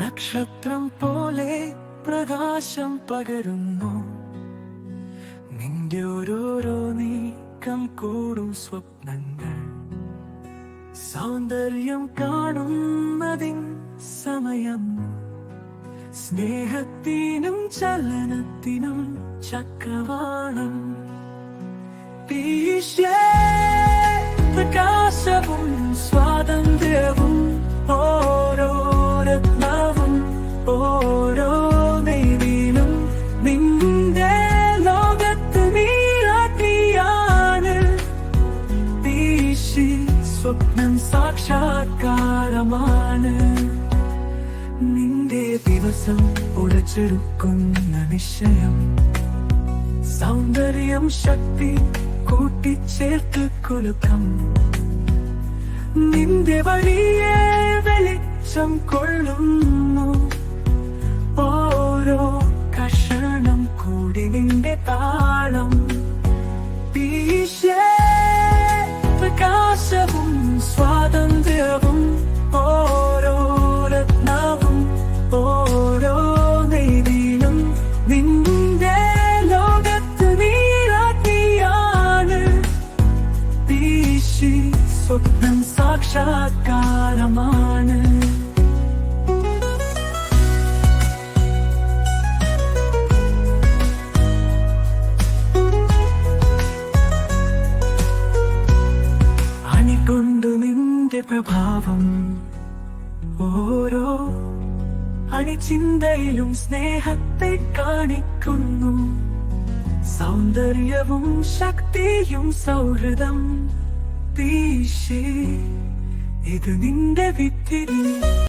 നക്ഷത്രം പോലെ പ്രകാശം പകരുന്നു. നിന്റെ ഓരോരോ നീക്കം കൂടും സ്വപ്നങ്ങൾ. സൗന്ദര്യം കാണുന്നതിൻ സമയം. സ്നേഹത്തിനും ചലനത്തിനും ചക്രവാളം. പ്രകാശവും സ്വാതന്ത്ര്യവും ഓരോ രത്നവും ഓരോ നെയ്തിലും നിന്റെ ലോകത്ത് നീരാട്ടിയാണ്. സ്വപ്നം സാക്ഷാത്കാരമാണ്. നിന്റെ ദിവസം ഉടച്ചെടുക്കുന്ന നിശ്ചയം. സൗന്ദര്യം ശക്തി കൂട്ടിച്ചേർത്ത് കുലുക്കം. നിന്റെ വഴിയെ വെളിച്ചം കൊള്ളുന്നു. ഓരോ കഷണം കൂടി നിന്റെ താളം. പ്രകാശവും സ്വാതന്ത്ര്യവും ഓരോ രത്നവും ഓരോ നെയ്തിലും നിന്റെ ലോകത്ത് നീരാട്ടിയാണ്. സ്വപ്നം സാക്ഷാത്കാരമാണ്. അണികൊണ്ടു നിന്റെ പ്രഭാവം ഓരോ അണിചിന്തയിലും സ്നേഹത്തെ കാണിക്കുന്നു. സൗന്ദര്യവും ശക്തിയും സൗഹൃദം. ഇത് നിന്റെ വിത്തിരി.